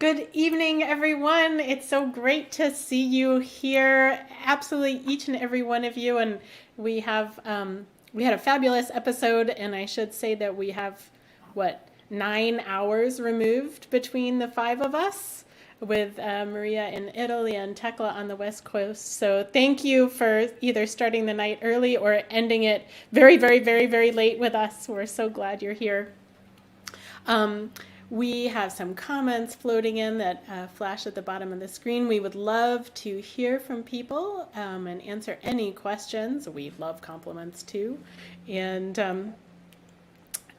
Good evening, everyone. It's so great to see you here, absolutely each and every one of you. And we had a fabulous episode, and I should say that we have, 9 hours removed between the five of us, with Maria in Italy and Tekla on the West Coast. So thank you for either starting the night early or ending it very, very, very, very late with us. We're so glad you're here. We have some comments floating in that flash at the bottom of the screen. We would love to hear from people and answer any questions. We love compliments too. And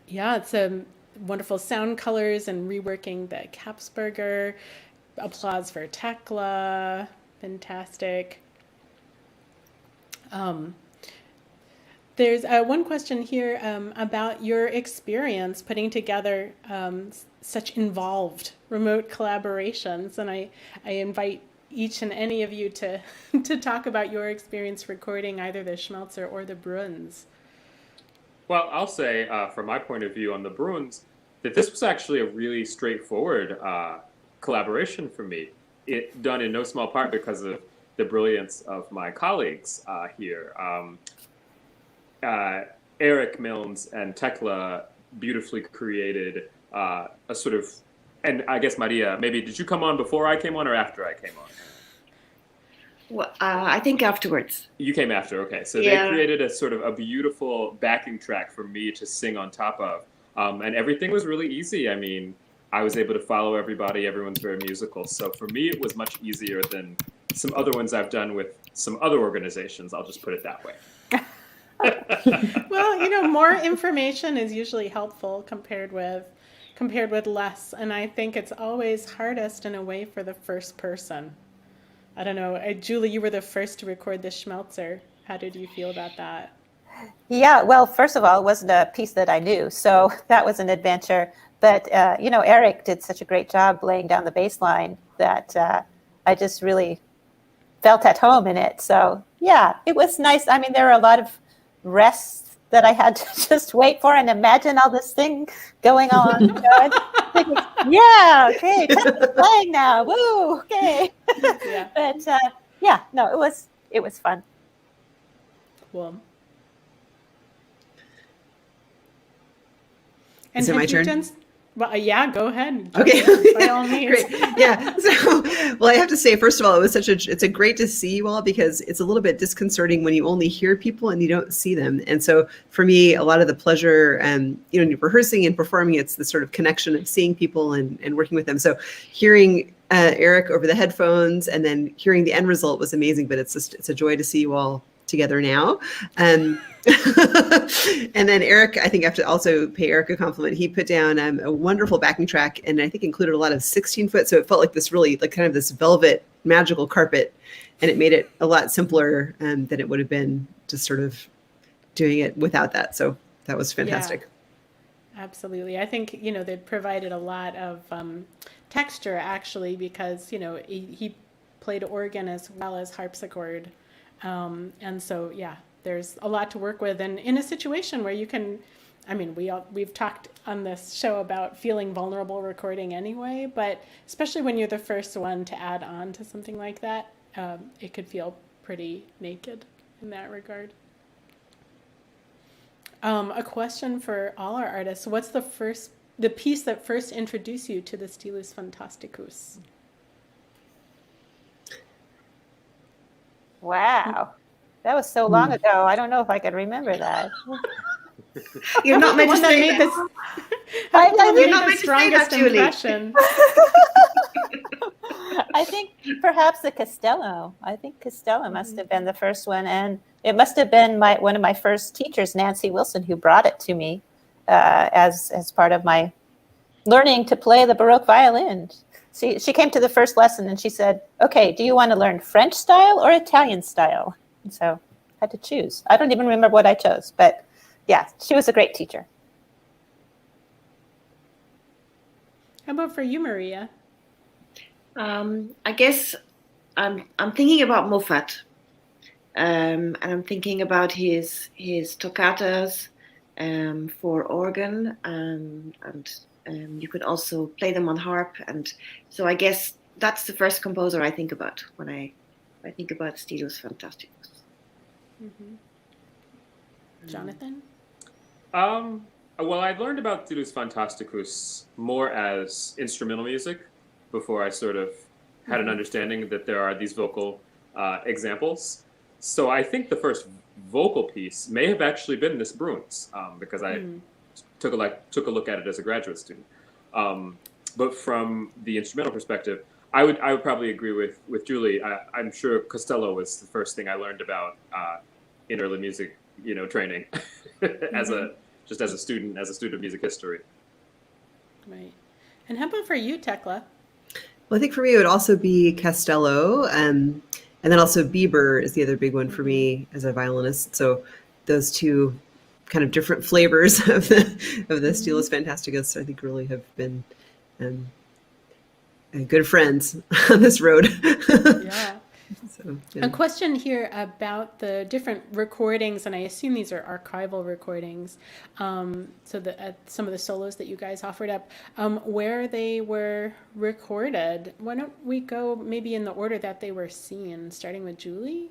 it's a wonderful sound colors and reworking the Capsberger. Applause for Tekla. Fantastic. There's one question here about your experience putting together such involved remote collaborations, and I invite each and any of you to talk about your experience recording either the Schmelzer or the Bruns. Well, I'll say from my point of view on the Bruns that this was actually a really straightforward collaboration for me. It done in no small part because of the brilliance of my colleagues here. Eric Milnes and Tekla beautifully created a sort of, and I guess Maria, maybe did you come on before I came on or after I came on? Well, I think afterwards. You came after, okay. So Yeah. They created a sort of a beautiful backing track for me to sing on top of. And everything was really easy. I mean, I was able to follow everybody. Everyone's very musical. So for me, it was much easier than some other ones I've done with some other organizations. I'll just put it that way. Well, more information is usually helpful compared with less, and I think it's always hardest in a way for the first person. I don't know, Julie, you were the first to record the Schmelzer. How did you feel about that? Yeah, well, first of all, it wasn't a piece that I knew, so that was an adventure. But Eric did such a great job laying down the bass line that I just really felt at home in it. So yeah, it was nice. I mean, there were a lot of rests that I had to just wait for and imagine all this thing going on. Thinking, yeah, okay, playing now. Woo, okay. Yeah. But it was fun. Cool. And is it my turn? Well, yeah, go ahead. Okay. By all means. Great. Yeah. So, well, I have to say, first of all, it's a great to see you all because it's a little bit disconcerting when you only hear people and you don't see them. And so for me, a lot of the pleasure and, rehearsing and performing, it's the sort of connection of seeing people and working with them. So hearing Eric over the headphones and then hearing the end result was amazing, but it's a joy to see you all together now. And then Eric, I think I have to also pay Eric a compliment. He put down a wonderful backing track and I think included a lot of 16-foot. So it felt like this really like kind of this velvet magical carpet, and it made it a lot simpler than it would have been just sort of doing it without that. So that was fantastic. Yeah, absolutely. I think, they provided a lot of texture actually because, he played organ as well as harpsichord. And so, yeah, there's a lot to work with. And in a situation where you can, we've talked on this show about feeling vulnerable recording anyway, but especially when you're the first one to add on to something like that, it could feel pretty naked in that regard. A question for all our artists. What's the piece that first introduced you to the Stilus Fantasticus? Wow. That was so long ago. I don't know if I could remember that. You're not meant to say that. You're not meant to say that, Julie. I think perhaps the Costello. I think Costello must have been the first one. And it must have been one of my first teachers, Nancy Wilson, who brought it to me as part of my learning to play the Baroque violin. She came to the first lesson and she said, okay, do you want to learn French style or Italian style? And so I had to choose. I don't even remember what I chose, but yeah, she was a great teacher. How about for you, Maria? I guess I'm thinking about Moffat, and I'm thinking about his toccatas for organ and you could also play them on harp, and so I guess that's the first composer I think about when I think about Stilus Fantasticus. Jonathan? Well, I learned about Stilus Fantasticus more as instrumental music before I sort of had an understanding that there are these vocal examples. So I think the first vocal piece may have actually been Miss Bruins, because I took a look at it as a graduate student. But from the instrumental perspective, I would probably agree with Julie. I'm sure Costello was the first thing I learned about in early music, training as a student of music history. Right. And how about for you, Tekla? Well, I think for me, it would also be Costello. And then also Bieber is the other big one for me as a violinist. So those two kind of different flavors of the Stilus Fantasticus, I think really have been good friends on this road. Yeah. So, yeah. A question here about the different recordings, and I assume these are archival recordings. So some of the solos that you guys offered up, where they were recorded. Why don't we go maybe in the order that they were seen, starting with Julie?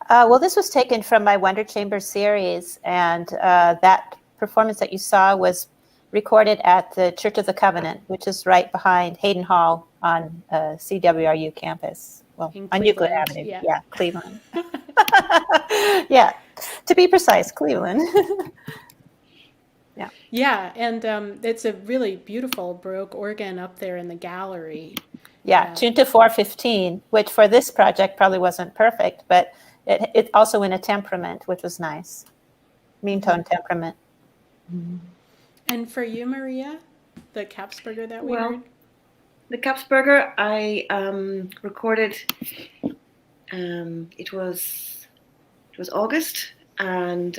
Well, this was taken from my Wonder Chamber series, and that performance that you saw was recorded at the Church of the Covenant, which is right behind Hayden Hall on CWRU campus. Well, on Euclid Avenue. Yeah, Cleveland. Yeah, to be precise, Cleveland. Yeah. Yeah, and it's a really beautiful Baroque organ up there in the gallery. Yeah, tuned to 415, which for this project probably wasn't perfect, but it also in a temperament, which was nice. Mean tone temperament. And for you, Maria, the Kapsberger that we heard? The Kapsberger, I recorded. It was August, and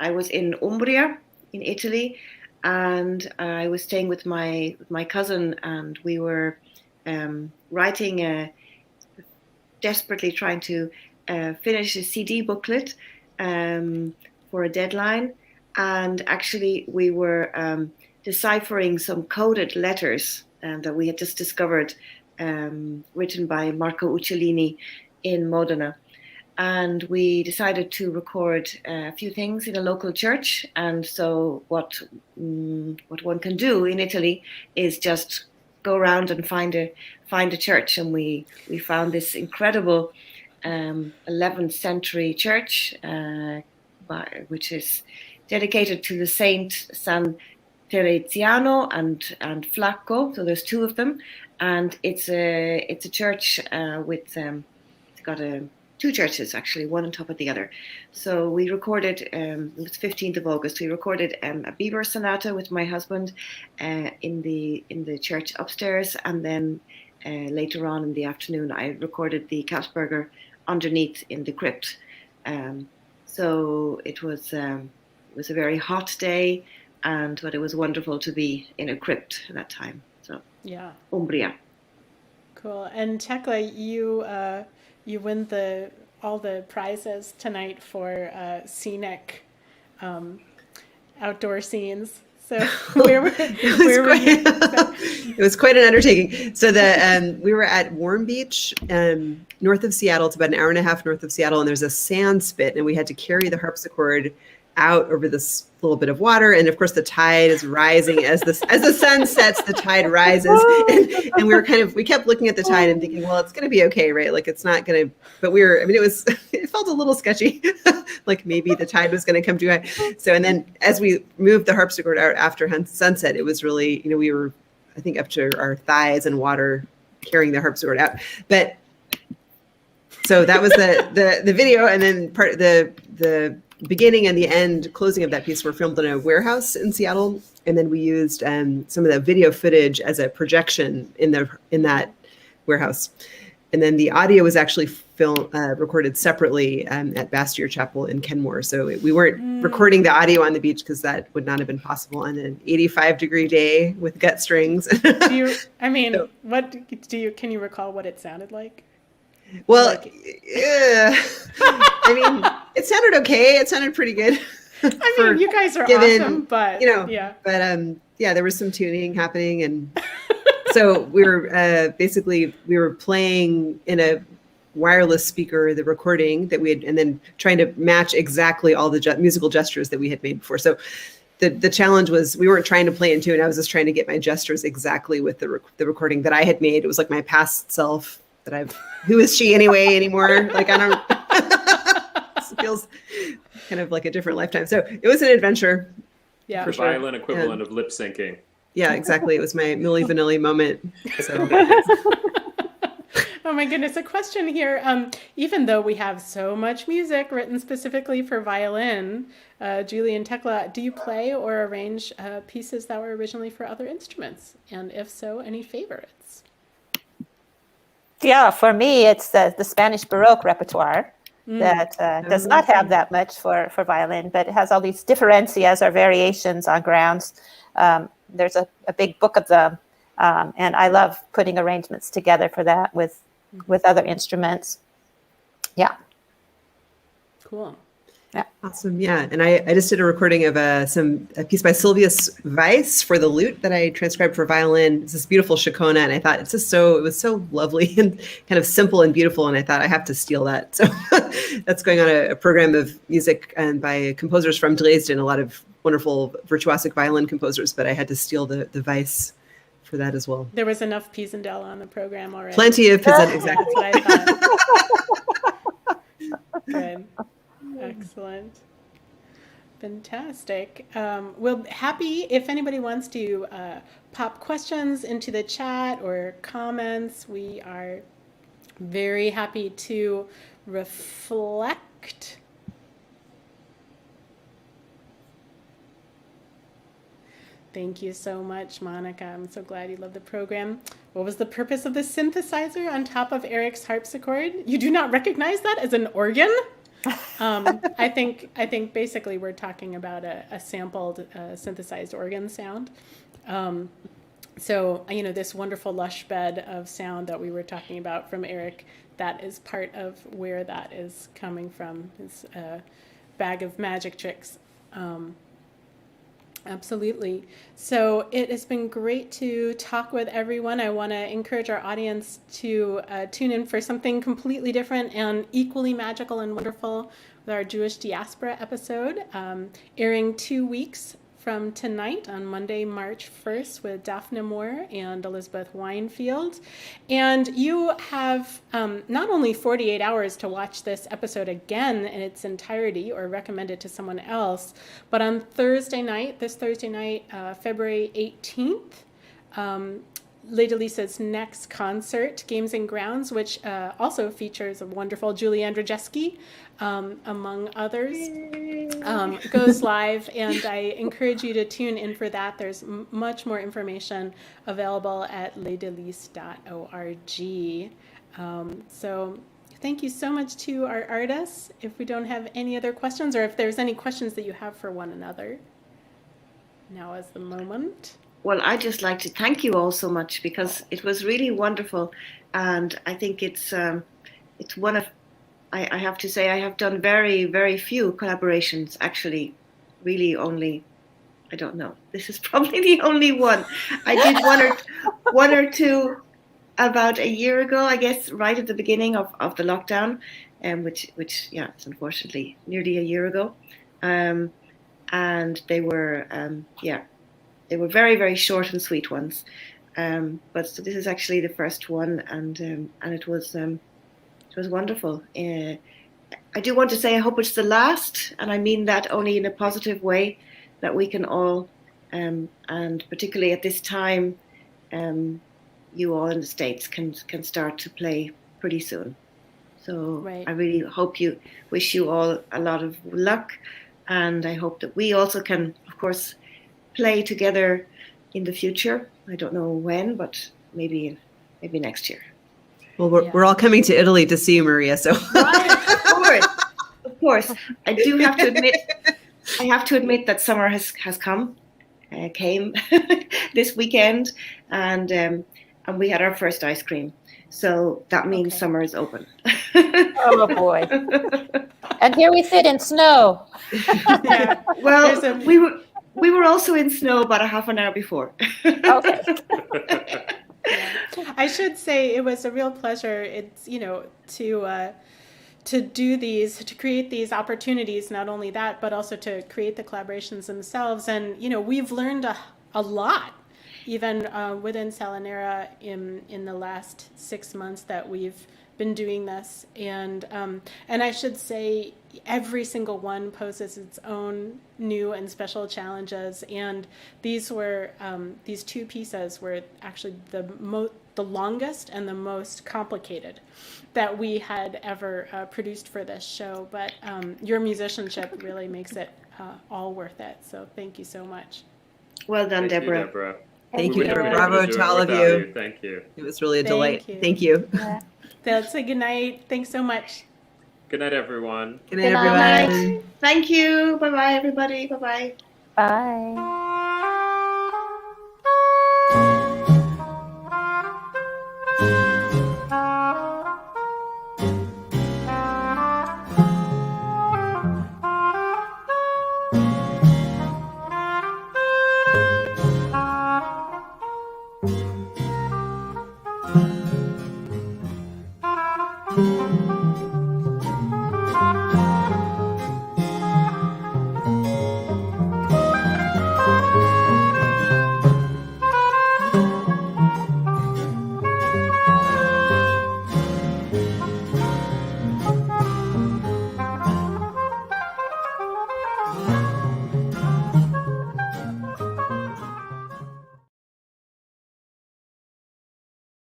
I was in Umbria, in Italy, and I was staying with my cousin, and we were writing, desperately trying to finish a CD booklet for a deadline, and actually we were deciphering some coded letters that we had just discovered, written by Marco Uccellini in Modena. And we decided to record a few things in a local church. And so what one can do in Italy is just go around and find a church. And we found this incredible 11th century church, which is dedicated to the saint San Tereziano and Flacco, so there's two of them, and it's a church with it's got two churches actually, one on top of the other. So we recorded it was 15th of August. We recorded a Bieber sonata with my husband in the church upstairs, and then later on in the afternoon I recorded the Kapsberger underneath in the crypt. So it was a very hot day. But it was wonderful to be in a crypt at that time. So yeah, Umbria. Cool. And Tekla, you win all the prizes tonight for scenic outdoor scenes. So where were you? It was quite an undertaking. So we were at Warm Beach, north of Seattle. It's about an hour and a half north of Seattle, and there's a sand spit, and we had to carry the harpsichord out over this little bit of water, and of course the tide is rising as the sun sets. The tide rises, and we kept looking at the tide and thinking, well, it's going to be okay, right? Like it's not going to. But it felt a little sketchy, like maybe the tide was going to come too high. So, and then as we moved the harpsichord out after sunset, it was really, we were, I think, up to our thighs in water carrying the harpsichord out. But so that was the video, and then part of the beginning and the end closing of that piece were filmed in a warehouse in Seattle, and then we used some of the video footage as a projection in that warehouse, and then the audio was actually recorded separately at Bastyr Chapel in Kenmore. So we weren't recording the audio on the beach because that would not have been possible on an 85-degree day with gut strings. Can you recall what it sounded like? Well, I mean, it sounded okay. It sounded pretty good. I mean, you guys are given, awesome, but yeah. But yeah, there was some tuning happening, and so we were basically we were playing in a wireless speaker the recording that we had, and then trying to match exactly all the musical gestures that we had made before. So the challenge was we weren't trying to play in tune. I was just trying to get my gestures exactly with the recording that I had made. It was like my past self that who is she anymore? Like, I don't, it feels kind of like a different lifetime. So it was an adventure. Yeah. The for sure. violin equivalent of lip syncing. Yeah, exactly. It was my Milli Vanilli moment. So. Oh my goodness, a question here. Even though we have so much music written specifically for violin, Julie and Tekla, do you play or arrange pieces that were originally for other instruments? And if so, any favorites? Yeah, for me, it's the Spanish Baroque repertoire that does not have that much for violin, but it has all these differencias or variations on grounds. There's a big book of them, and I love putting arrangements together for that with other instruments. Yeah. Cool. Yeah. Awesome. Yeah. And I just did a recording of a piece by Sylvius Weiss for the lute that I transcribed for violin. It's this beautiful Chacona. And I thought it was so lovely and kind of simple and beautiful. And I thought I have to steal that. So that's going on a program of music and by composers from Dresden, a lot of wonderful virtuosic violin composers, but I had to steal the Weiss for that as well. There was enough Pisendel on the program already. Plenty of Pisendel, exactly. That's what I thought. Good. Excellent. Fantastic. We'll happy if anybody wants to pop questions into the chat or comments. We are very happy to reflect. Thank you so much, Monica. I'm so glad you love the program. What was the purpose of the synthesizer on top of Eric's harpsichord? You do not recognize that as an organ? I think basically we're talking about a sampled synthesized organ sound. So, this wonderful lush bed of sound that we were talking about from Eric, that is part of where that is coming from, his bag of magic tricks. Absolutely. So it has been great to talk with everyone. I want to encourage our audience to tune in for something completely different and equally magical and wonderful with our Jewish Diaspora episode, airing 2 weeks from tonight on Monday, March 1st with Daphne Moore and Elizabeth Weinfield. And you have not only 48 hours to watch this episode again in its entirety or recommend it to someone else, but on Thursday night, February 18th, Lady Lisa's next concert, Games and Grounds, which also features a wonderful Julie Andrzejewski, among others, goes live, and I encourage you to tune in for that. There's much more information available at ladylise.org. So thank you so much to our artists. If we don't have any other questions, or if there's any questions that you have for one another, now is the moment. Well, I'd just like to thank you all so much because it was really wonderful. And I think it's one of, I have to say, I have done very, very few collaborations, actually, really only, I don't know. This is probably the only one. I did one or two about a year ago, I guess, right at the beginning of the lockdown, which it's unfortunately nearly a year ago. And they were, they were very, very short and sweet ones. But so this is actually the first one, and it was wonderful. I do want to say I hope it's the last, and I mean that only in a positive way, that we can all, and particularly at this time, you all in the States can start to play pretty soon. So right. I really wish you all a lot of luck, and I hope that we also can, of course, play together in the future. I don't know when, but maybe next year. Well, we're all coming to Italy to see you, Maria. So right, of course. I do have to admit that summer has came this weekend, and we had our first ice cream. So that means Okay. summer is open. Oh boy. And here we sit in snow. Yeah. Well, There's a- we were also in snow about a half an hour before. Okay. Yeah. I should say it was a real pleasure. It's, to do these, to create these opportunities, not only that, but also to create the collaborations themselves. And, we've learned a lot, even within SalonEra in the last 6 months that we've been doing this. And I should say every single one poses its own new and special challenges. And these were, these two pieces were actually the longest and the most complicated that we had ever produced for this show. But your musicianship really makes it all worth it. So thank you so much. Well done, Thank you, Deborah. Deborah. Thank We you, wouldn't have Deborah. been able Bravo do to it all of without you. Thank you. It was really a Thank delight. you. Thank you. Yeah. That's a good night. Thanks so much. Good night, everyone. Good night, Good everyone. night. Thank you. Bye-bye, everybody. Bye-bye. Bye.